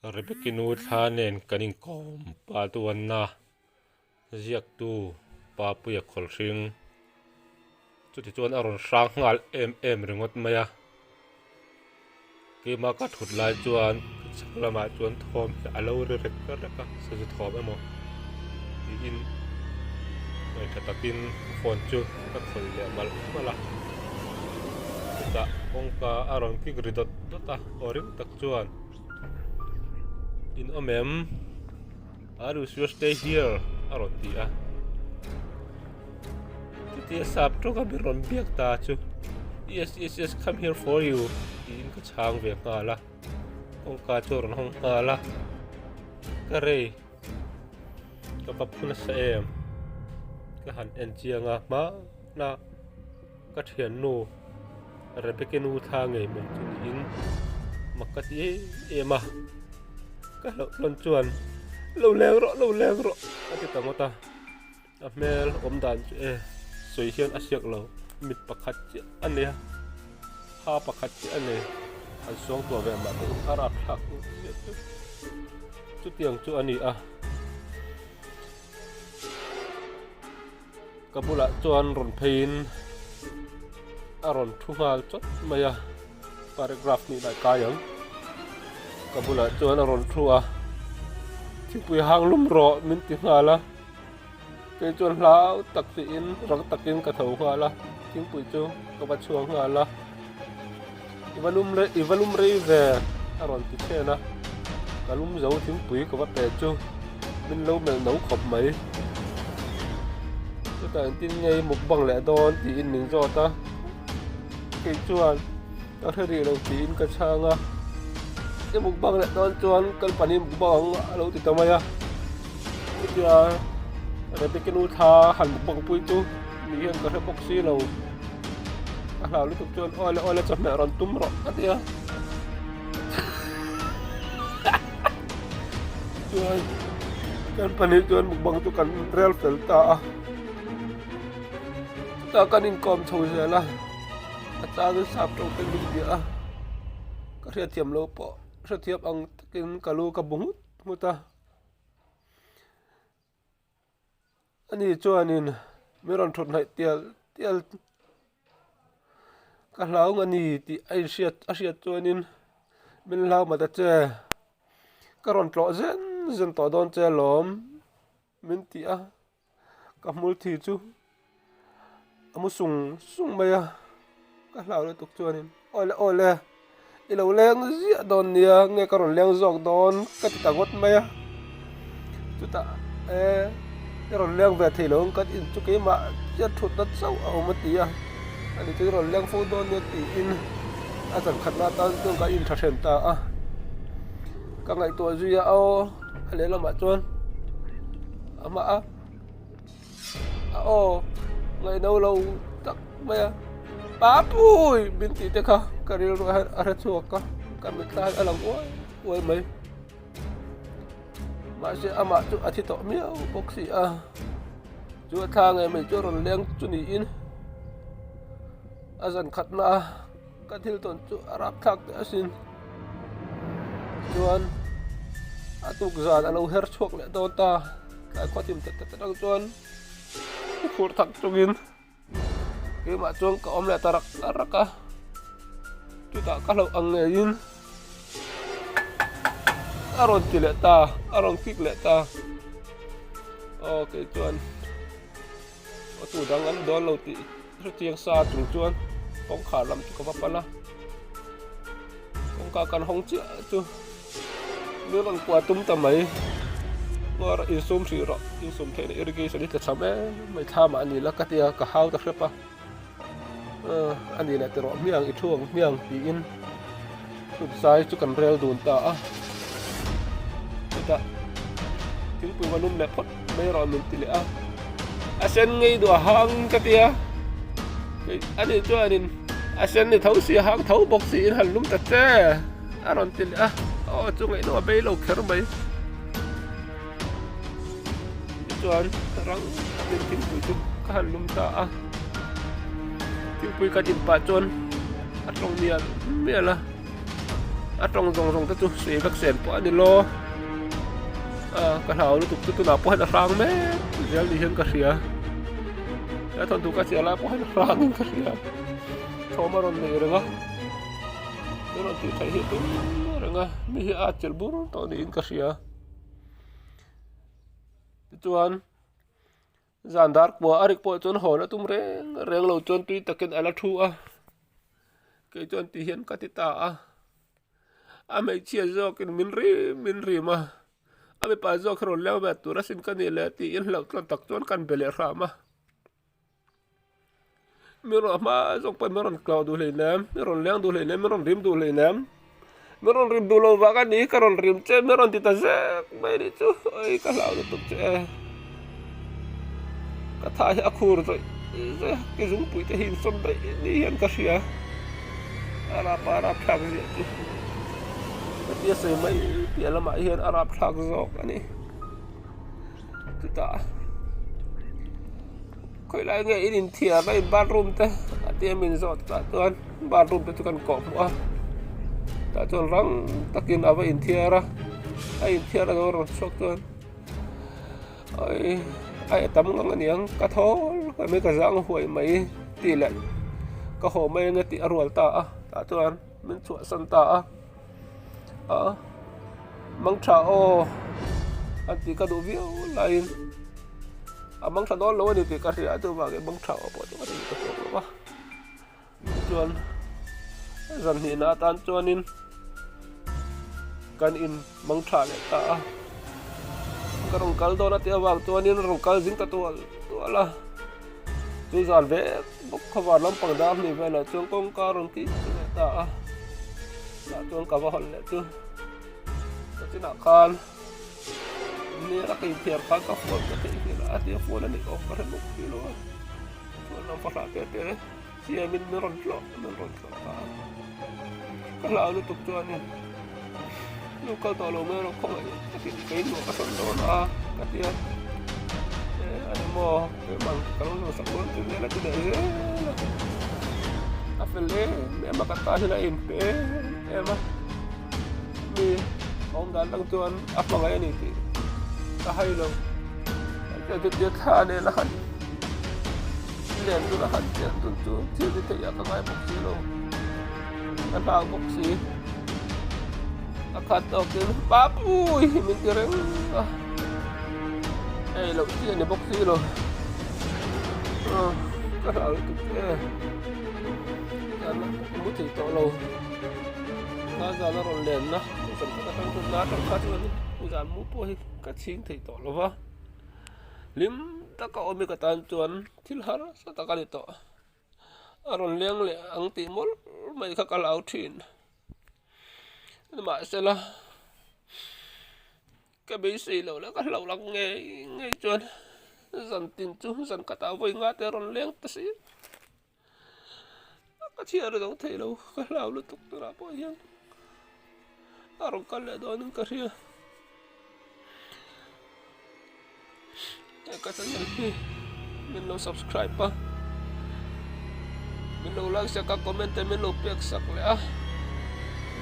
Rebekinu thanen kaning kom pa tuan na ziak tu pa puya khol ring chuti chuan aron sang ngal em ringot maya ke ma ka thut lai chuan chaklama chuan thom alo re rek ka sa ju thom emo in ngai thatakin phone chu ka khol le mal mala ta ongka aron ki gridot dota orim tak chuan in omem Arus you stay here aron ti a ti sap to ka biron biak ta chu yes come here for you in ka chang ve ngala ongka choron hong ngala kare ka papuna sa em ka han en chianga ma na ka thian nu rebekenu tha ngei men chu in makati ema ka lon chuan lâu leng ro ati tamota a mel om dan chu soi hian a siak lo mit pakhat chi ania ha pakhat chi ane an song to ve ma tu arap thak chu tiang chu ani a kabula chuan ron phein aron thungal chot maya paragraph ni lai kayang kabula chuan aron thua pui hang lum ro min ti ngala ke chuan hlau tak ti in rang takin ka thau ngala ting pui chu ka ba chuang ngala ivalum re ve aron ti thena kalum zo ting pui ka ba pe chu min lo mel nấu khop mai chu ta tin ngei muk bang le don ti in ning zo ta ke chuan ta thari lo ti in ka changa cái mục băng lại đón chuan cần phải đi mục băng lâu thì tao mày à bây giờ để cái nút tha hẳn mục băng pui tu mình hiện có thể bóc xí lâu nào lúc chuan oi là chấm mẹ ron tum rõ cái gì à chuan cần phải đi chuan mục băng tu cần real fel ta cần in com thôi rồi là ta cứ sắp trong cái gì vậy có thể tiêm lâu bỏ rất thiệp ang takin kalu kabungut muta ani chuanin meron thot nai tial ka hlau ngani ti asia chuanin min hlau mata che karon tlo zen to don che lom min ti a ka mul thi chu amu sung maya ka hlau le tuk chuanin ole ilo leng zia don nia nge karon leng zok don ka ti tangot maya chuta karon leng ve thailong kat in chu ke ma ya thut na chau au ma ti a ani ti ron leng fu don ne ti in a chan khat na ta tu ka in tha then ta a ka ngai to zia au ale la ma chuan ama a o ngai no lo tak maya Papui binti te ka karil ro ara chuaka kamita alang oi mai ma se ama chu athi to miao boxi a chu tha ngai mai chu ron leng chu ni in azan khatna ka thil ton chu arap thak te asin chuan atuk zan alo her chuak le do ta ka khotim te dang chuan khur thak chungin cái mà chuông có om lại tarak taraka chúng ta các lâu ăn nghề in aron chỉ lệ ta aron kích lệ ta ok chuan ở tủ đang ăn đó lâu tị rất tiếng xa trùng chuan không khả làm cho các bạn không cả cần hong chữa chứ nếu lần qua tung tầm mấy ngor in sum si ro in sum thế này irrigation đi cả sắm mấy tham mà anh là cái tia cả hao ta khép anh đi lại từ rõ miếng ít thuồng miếng thì in tụt sai chú cần rel đồn ta ta tiếng bùi mà nôm lẹp phật mấy rồi mình tỉ lệ sen ngay đùa hang cái tia anh đi cho anh sen thì thấu xì hang thấu bọc xì hẳn lúng tật thế anh tỉ lệ chú ngay nó bay lâu khэр mấy cho anh răng tiếng bùi chú hẳn lúng ta tiếng bùi cái chuyện bà chôn trong nia là trong rong ta tu suy các sen po ni lo cái hào nó tu nào po hay rang mẹ giờ đi hiện cái gì ya thằng tu cái gì là po hay rang cái gì thô mà rồi này rồi nó tu thấy hiện tu rồi mi achel buru tao đi cái gì tuan zandar po arik po chon ho na tum reng lo chon tui taken ala thu ke chon ti hian katita a me chia zo ken min ri ma a me pa zo khron lew ba tu rasin kan le ti in lak tlon tak chon kan bele ra ma mi ro ma zo pa mi ron cloud du le nam mi ron leng du le nam mi ron rim du le nam mi ron rim du lo va kan ni karon rim che mi ron ti ta ze mai ni chu oi ka lao tu che ka thai akhur rồi cái dùng bụi cái hình xăm đấy đi hiện cái gì Arab thằng gì chứ cái tia sấy mấy tia là mãi hiện Arab thằng gió cái này chúng ta coi lại nghe in thiệt mấy bathroom ta tia mình giọt ta tuan bathroom ta tuan cọp quá ta tuan răng ta kinh ava in thiệt ra in thiệt là rồi sốc tuan ơi ai tắm ngang niang cá thố cái mấy cái răng huệ mấy tỷ lệ cái hồ mấy người tỷ ruột ta tuan mình chuột sân ta mang cháo anh tỷ cái đồ viu lại mang cháo đó lâu thì tỷ cái gì tôi vào cái mang cháo bỏ chỗ cái cái chỗ đó tuan dần hiện na tan tuan in kan in mang cháo này ta cái rong kal đó là tiêu vàng tuan in rong kal dính ta tuan là tôi dàn vẽ bốc khâu vào lắm bằng đam thì về là chuông công ca rong kí ta đã chuông cả vào hòn lệ chứ cái nào khanนี่รักอินเทียร์พักกับฝนก็ที่นี่ละที่ฝนนั่นเองก็เห็นบุกที่นู้นฝนน้ำฝนเตะเสียมินไม่ร้อนหรอกก็เราลูกตุกตัวนี่ลูกเขาตัวเราไม่ร้อนคงไอ้ก็ที่กินหนูก็สนโดนก็ที่อันนี้โม่บางครั้งเราสักคนที่นี่เราจะได้อาเฟลเล่เนี่ยมากัดตาที่เราอินเป้เนี่ยมามีของด้านตั้งตัวอัพมาไงนี่ที่hay lâu cái tiết tha này là hẳn liền tôi là hẳn tiền tôi chưa đi thấy các ai bốc xí đâu cái bao bốc xí các hạt đầu kia bắp ui mình kia đấy đây lâu tiền để bốc xí rồi cái nào được cái nó muốn thì to lâu nó ra nó còn liền đó phần các tăng tuần lá trong khát luôn giảm mũ bôi các chính thì tỏ lo va lim ta có ôm cái tan chuan thil har sa ta cái to aron leng le ang ti mol mai kha ka lau thin mà sẽ là cái bế sĩ lâu là cái lâu lắm nghe chuan dần tin chú dần cả tao với ngã te aron leng ta sĩ cái chia rồi don't thấy đâu cái lau lu tuk ra po hiang aron ka le do nung ka ria cái tên mình lo subscribe pa mình lo like share các comment mình lo piak sak le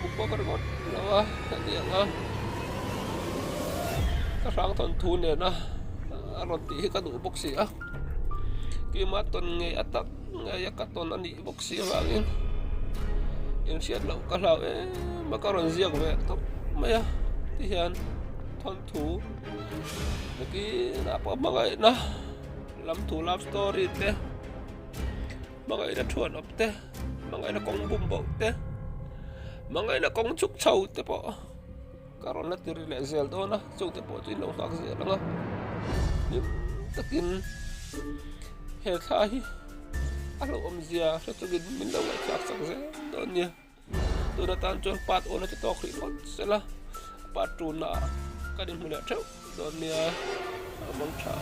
buka bergot lawa tadi nga karang ton thu ne na roti ka du boxi kima ton nge atak nga yakaton ani boxi wangin in siat lo ka law makaron ziak ve top maya ti hian thon thu cái là có mọi nó làm thủ love story thế mọi người đã chuẩn ấp thế mọi người là con bùm bầu thế mọi người là con trúc sâu thế bỏ karon là từ lệ dẻo đó nó dùng thế bỏ trên lồng tạc dẻo đó nhưng tất nhiên hệ thay alo om zia sẽ cho mình đâu lại chắc sắc dẻo đó nhỉ tôi đã tan cho pat ôn cái to khỉ con sẽ là pat trùn nọ cái điểm mười trâu đó nhỉ mong chào